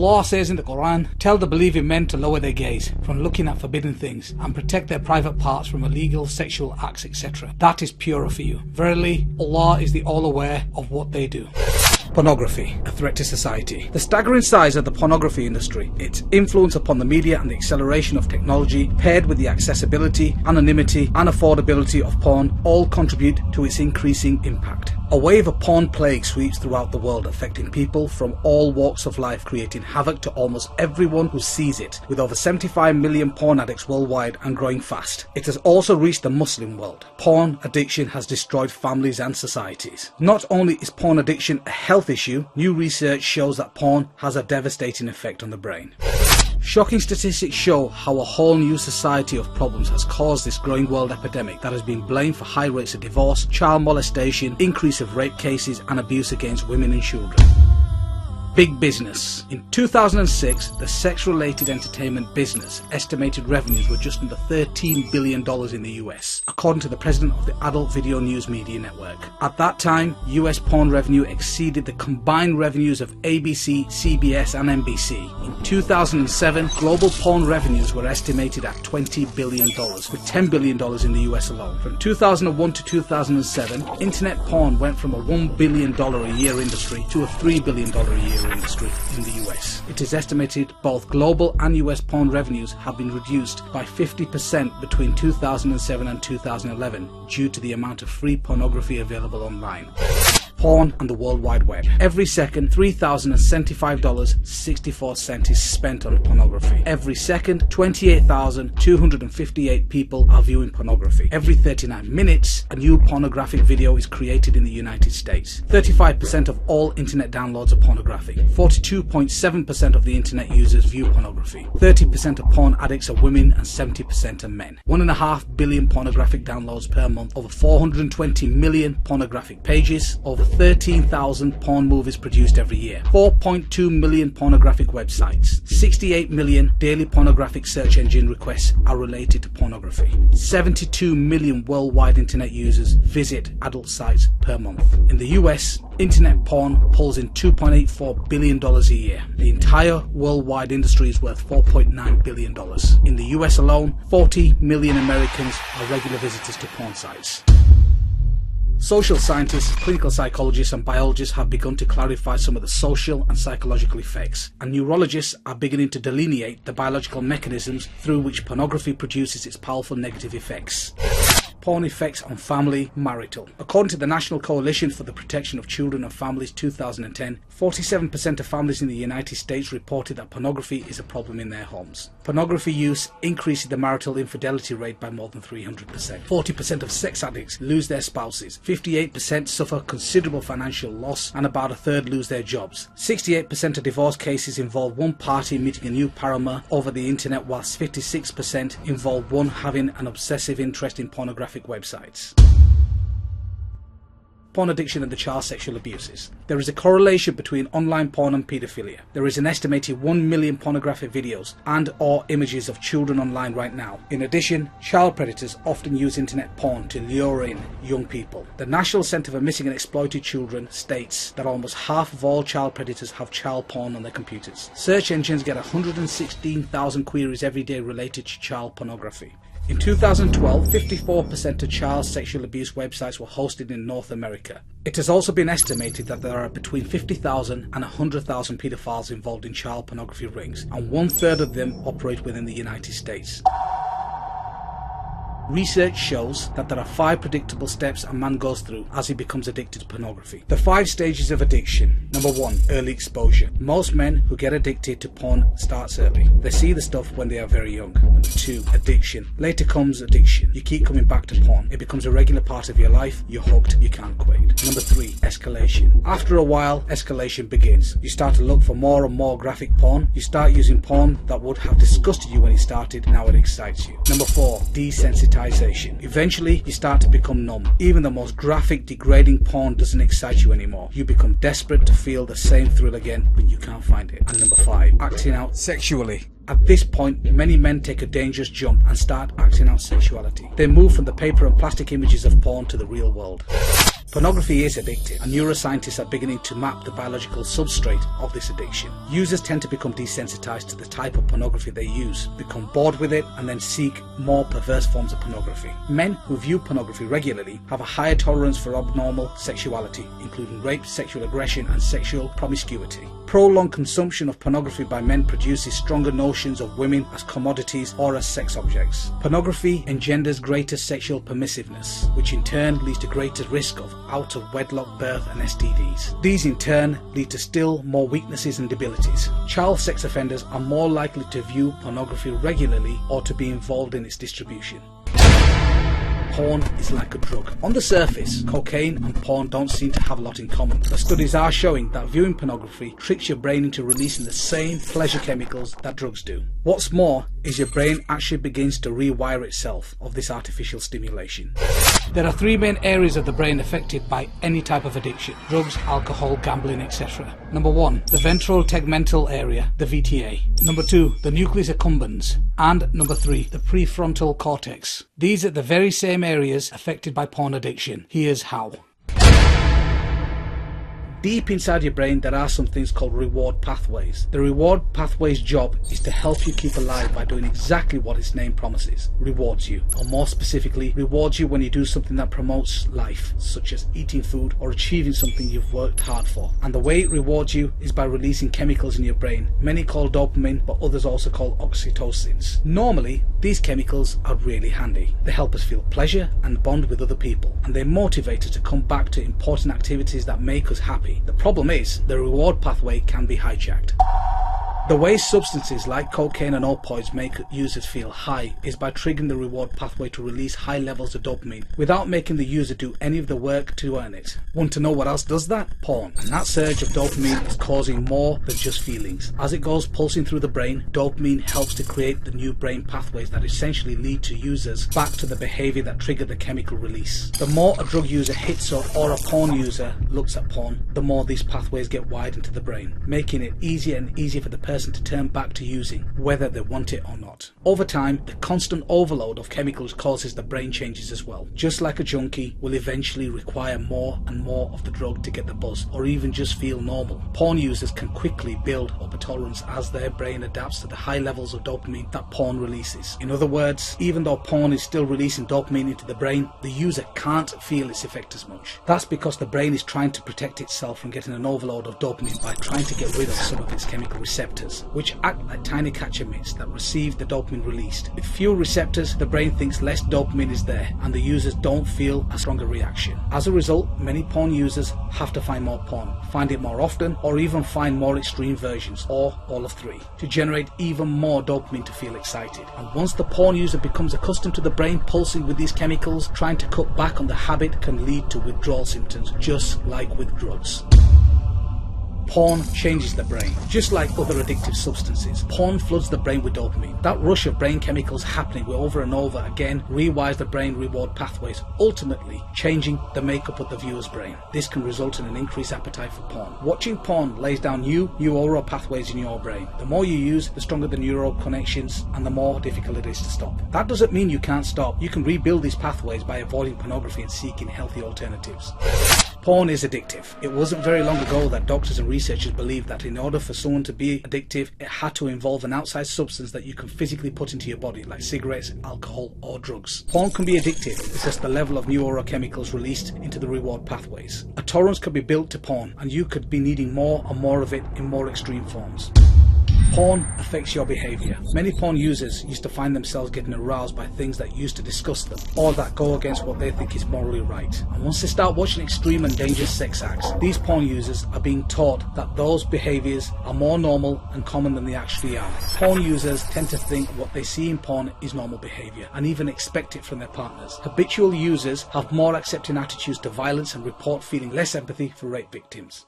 Allah says in the Quran, tell the believing men to lower their gaze from looking at forbidden things and protect their private parts from illegal sexual acts, etc. That is purer for you. Verily, Allah is the all-aware of what they do. Pornography, a threat to society. The staggering size of the pornography industry, its influence upon the media and the acceleration of technology, paired with the accessibility, anonymity and affordability of porn, all contribute to its increasing impact. A wave of porn plague sweeps throughout the world, affecting people from all walks of life, creating havoc to almost everyone who sees it, with over 75 million porn addicts worldwide and growing fast. It has also reached the Muslim world. Porn addiction has destroyed families and societies. Not only is porn addiction a health issue, new research shows that porn has a devastating effect on the brain. Shocking statistics show how a whole new society of problems has caused this growing world epidemic that has been blamed for high rates of divorce, child molestation, increase of rape cases and abuse against women and children. Big business. In 2006, the sex-related entertainment business estimated revenues were just under $13 billion in the US, according to the president of the Adult Video News Media Network. At that time, US porn revenue exceeded the combined revenues of ABC, CBS and NBC. In 2007, global porn revenues were estimated at $20 billion, with $10 billion in the US alone. From 2001 to 2007, internet porn went from a $1 billion a year industry to a $3 billion a year industry in the US. It is estimated both global and US porn revenues have been reduced by 50% between 2007 and 2011 due to the amount of free pornography available online. Porn and the World Wide Web. Every second, $3,075.64 is spent on pornography. Every second, 28,258 people are viewing pornography. Every 39 minutes, a new pornographic video is created in the United States. 35% of all internet downloads are pornographic. 42.7% of the internet users view pornography. 30% of porn addicts are women and 70% are men. 1.5 billion pornographic downloads per month. Over 420 million pornographic pages. Over 13,000 porn movies produced every year. 4.2 million pornographic websites. 68 million daily pornographic search engine requests are related to pornography. 72 million worldwide internet users visit adult sites per month. In the US, internet porn pulls in $2.84 billion a year. The entire worldwide industry is worth $4.9 billion. In the US alone, 40 million Americans are regular visitors to porn sites. Social scientists, clinical psychologists and biologists have begun to clarify some of the social and psychological effects, and neurologists are beginning to delineate the biological mechanisms through which pornography produces its powerful negative effects. Porn effects on family, marital. According to the National Coalition for the Protection of Children and Families 2010, 47% of families in the United States reported that pornography is a problem in their homes. Pornography use increases the marital infidelity rate by more than 300%. 40% of sex addicts lose their spouses. 58% suffer considerable financial loss, and about a third lose their jobs. 68% of divorce cases involve one party meeting a new paramour over the internet, whilst 56% involve one having an obsessive interest in pornographic websites. Porn addiction and the child sexual abuses. There is a correlation between online porn and paedophilia. There is an estimated 1 million pornographic videos and or images of children online right now. In addition, child predators often use internet porn to lure in young people. The National Centre for Missing and Exploited Children states that almost half of all child predators have child porn on their computers. Search engines get 116,000 queries every day related to child pornography. In 2012, 54% of child sexual abuse websites were hosted in North America. It has also been estimated that there are between 50,000 and 100,000 paedophiles involved in child pornography rings, and 1/3 of them operate within the United States. Research shows that there are 5 predictable steps a man goes through as he becomes addicted to pornography. The 5 stages of addiction. Number 1, early exposure. Most men who get addicted to porn starts early. They see the stuff when they are very young. Number 2, addiction. Later comes addiction. You keep coming back to porn. It becomes a regular part of your life. You're hooked. You can't quit. Number 3, escalation. After a while, escalation begins. You start to look for more and more graphic porn. You start using porn that would have disgusted you when you started. Now it excites you. Number 4, desensitization. Eventually, you start to become numb. Even the most graphic, degrading porn doesn't excite you anymore. You become desperate to feel the same thrill again, but you can't find it. And number 5, acting out sexually. At this point, many men take a dangerous jump and start acting out sexuality. They move from the paper and plastic images of porn to the real world. Pornography is addictive, and neuroscientists are beginning to map the biological substrate of this addiction. Users tend to become desensitized to the type of pornography they use, become bored with it, and then seek more perverse forms of pornography. Men who view pornography regularly have a higher tolerance for abnormal sexuality, including rape, sexual aggression, and sexual promiscuity. Prolonged consumption of pornography by men produces stronger notions of women as commodities or as sex objects. Pornography engenders greater sexual permissiveness, which in turn leads to greater risk of out-of-wedlock birth and STDs. These in turn lead to still more weaknesses and debilities. Child sex offenders are more likely to view pornography regularly or to be involved in its distribution. Porn is like a drug. On the surface, cocaine and porn don't seem to have a lot in common, but studies are showing that viewing pornography tricks your brain into releasing the same pleasure chemicals that drugs do. What's more is your brain actually begins to rewire itself of this artificial stimulation. There are three main areas of the brain affected by any type of addiction: drugs, alcohol, gambling, etc. Number 1, the ventral tegmental area, the VTA. Number 2, the nucleus accumbens. And number 3, the prefrontal cortex. These are the very same areas affected by porn addiction. Here's how. Deep inside your brain there are some things called reward pathways. The reward pathway's job is to help you keep alive by doing exactly what its name promises: rewards you, or more specifically, rewards you when you do something that promotes life, such as eating food or achieving something you've worked hard for. And the way it rewards you is by releasing chemicals in your brain, many called dopamine, but others also called oxytocins. Normally, these chemicals are really handy. They help us feel pleasure and bond with other people, and they motivate us to come back to important activities that make us happy. The problem is, the reward pathway can be hijacked. The way substances like cocaine and opioids make users feel high is by triggering the reward pathway to release high levels of dopamine without making the user do any of the work to earn it. Want to know what else does that? Porn. And that surge of dopamine is causing more than just feelings. As it goes pulsing through the brain, dopamine helps to create the new brain pathways that essentially lead to users back to the behavior that triggered the chemical release. The more a drug user hits up or a porn user looks at porn, the more these pathways get widened to the brain, making it easier and easier for the person to turn back to using, whether they want it or not. Over time, the constant overload of chemicals causes the brain changes as well. Just like a junkie will eventually require more and more of the drug to get the buzz, or even just feel normal. Porn users can quickly build up a tolerance as their brain adapts to the high levels of dopamine that porn releases. In other words, even though porn is still releasing dopamine into the brain, the user can't feel its effect as much. That's because the brain is trying to protect itself from getting an overload of dopamine by trying to get rid of some of its chemical receptors, which act like tiny catcher mitts that receive the dopamine released. With fewer receptors, the brain thinks less dopamine is there, and the users don't feel a stronger reaction. As a result, many porn users have to find more porn, find it more often, or even find more extreme versions, or all of three, to generate even more dopamine to feel excited. And once the porn user becomes accustomed to the brain pulsing with these chemicals, trying to cut back on the habit can lead to withdrawal symptoms, just like with drugs. Porn changes the brain. Just like other addictive substances, porn floods the brain with dopamine. That rush of brain chemicals happening over and over again rewires the brain reward pathways, ultimately changing the makeup of the viewer's brain. This can result in an increased appetite for porn. Watching porn lays down new neural pathways in your brain. The more you use, the stronger the neural connections, and the more difficult it is to stop. That doesn't mean you can't stop. You can rebuild these pathways by avoiding pornography and seeking healthy alternatives. Porn is addictive. It wasn't very long ago that doctors and researchers believed that in order for someone to be addictive, it had to involve an outside substance that you can physically put into your body, like cigarettes, alcohol, or drugs. Porn can be addictive because the level of neurochemicals released into the reward pathways. A tolerance could be built to porn, and you could be needing more and more of it in more extreme forms. Porn affects your behaviour. Many porn users used to find themselves getting aroused by things that used to disgust them, or that go against what they think is morally right. And once they start watching extreme and dangerous sex acts, these porn users are being taught that those behaviours are more normal and common than they actually are. Porn users tend to think what they see in porn is normal behaviour, and even expect it from their partners. Habitual users have more accepting attitudes to violence and report feeling less empathy for rape victims.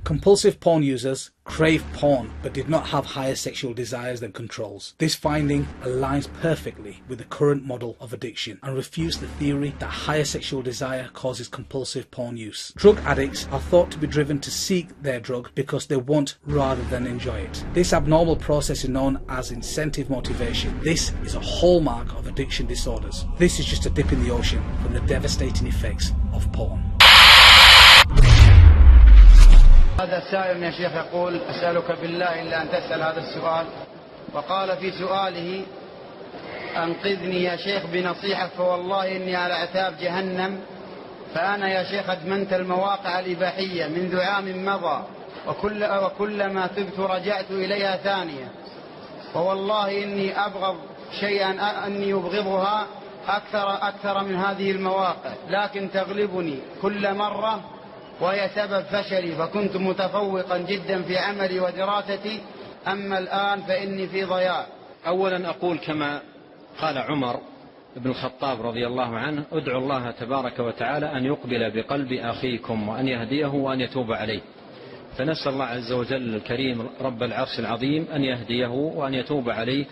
Compulsive porn users crave porn but did not have higher sexual desires than controls. This finding aligns perfectly with the current model of addiction and refutes the theory that higher sexual desire causes compulsive porn use. Drug addicts are thought to be driven to seek their drug because they want rather than enjoy it. This abnormal process is known as incentive motivation. This is a hallmark of addiction disorders. This is just a dip in the ocean from the devastating effects of porn. هذا السائل يا شيخ يقول: أسألك بالله إلا أن تسأل هذا السؤال. وقال في سؤاله: أنقذني يا شيخ بنصيحة، فوالله إني على عتاب جهنم، فأنا يا شيخ أدمنت المواقع الإباحية منذ عام مضى، وكلما تبت رجعت إليها ثانية، ووالله إني أبغض شيئا أني أبغضها أكثر من هذه المواقع، لكن تغلبني كل مرة وهي سبب فشلي، فكنت متفوقا جدا في عملي ودراستي، أما الآن فإني في ضياع. أولا أقول كما قال عمر بن الخطاب رضي الله عنه: ادعوا الله تبارك وتعالى أن يقبل بقلب أخيكم وأن يهديه وأن يتوب عليه. فنسأل الله عز وجل الكريم رب العرش العظيم أن يهديه وأن يتوب عليه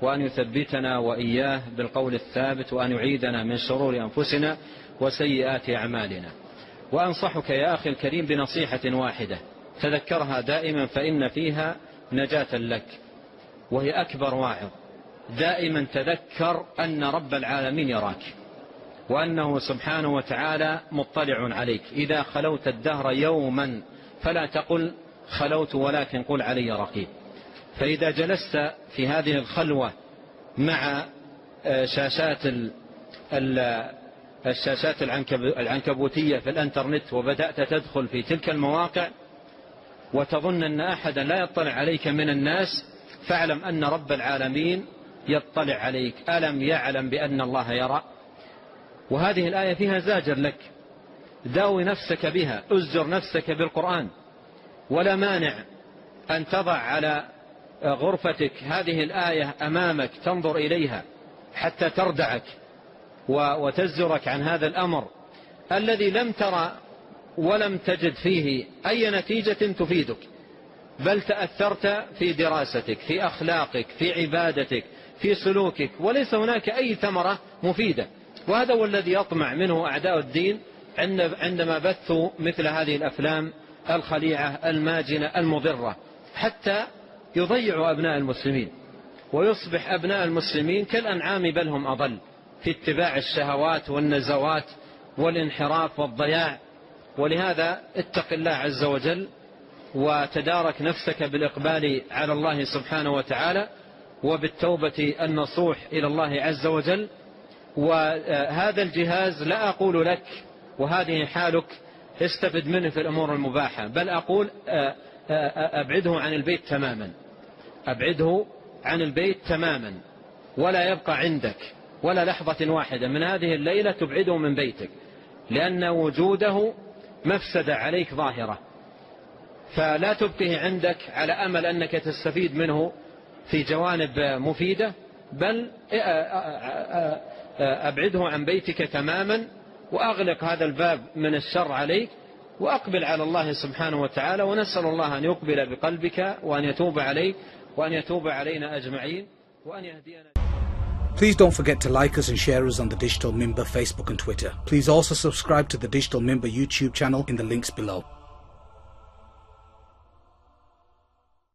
وأن يثبتنا وإياه بالقول الثابت، وأن يعيدنا من شرور أنفسنا وسيئات أعمالنا. وأنصحك يا أخي الكريم بنصيحة واحدة تذكرها دائما، فإن فيها نجاة لك، وهي أكبر واعظ. دائما تذكر أن رب العالمين يراك، وأنه سبحانه وتعالى مطلع عليك. إذا خلوت الدهر يوما فلا تقل خلوت، ولكن قل علي رقيب. فإذا جلست في هذه الخلوة مع الشاشات العنكبوتية في الانترنت، وبدأت تدخل في تلك المواقع وتظن أن أحدا لا يطلع عليك من الناس، فاعلم أن رب العالمين يطلع عليك. ألم يعلم بأن الله يرى؟ وهذه الآية فيها زاجر لك، داوي نفسك بها، أزجر نفسك بالقرآن. ولا مانع أن تضع على غرفتك هذه الآية أمامك تنظر إليها حتى تردعك وتزجرك عن هذا الأمر الذي لم ترى ولم تجد فيه أي نتيجة تفيدك، بل تأثرت في دراستك، في أخلاقك، في عبادتك، في سلوكك، وليس هناك أي ثمرة مفيدة. وهذا هو الذي يطمع منه أعداء الدين عندما بثوا مثل هذه الأفلام الخليعة الماجنة المضرة، حتى يضيعوا أبناء المسلمين، ويصبح أبناء المسلمين كالأنعام بل هم أضل في اتباع الشهوات والنزوات والانحراف والضياع. ولهذا اتق الله عز وجل، وتدارك نفسك بالإقبال على الله سبحانه وتعالى، وبالتوبة النصوح إلى الله عز وجل. وهذا الجهاز لا أقول لك وهذه حالك استفد منه في الأمور المباحة، بل أقول أبعده عن البيت تماما، أبعده عن البيت تماما، ولا يبقى عندك ولا لحظة واحدة من هذه الليلة تبعده من بيتك، لأن وجوده مفسدة عليك ظاهرة. فلا تبقيه عندك على أمل أنك تستفيد منه في جوانب مفيدة، بل أبعده عن بيتك تماما، وأغلق هذا الباب من الشر عليك، وأقبل على الله سبحانه وتعالى. ونسأل الله أن يقبل بقلبك وأن يتوب عليك وأن يتوب علينا أجمعين وأن يهدينا. Please don't forget to like us and share us on the Digital Mimbar Facebook and Twitter. Please also subscribe to the Digital Mimbar YouTube channel in the links below.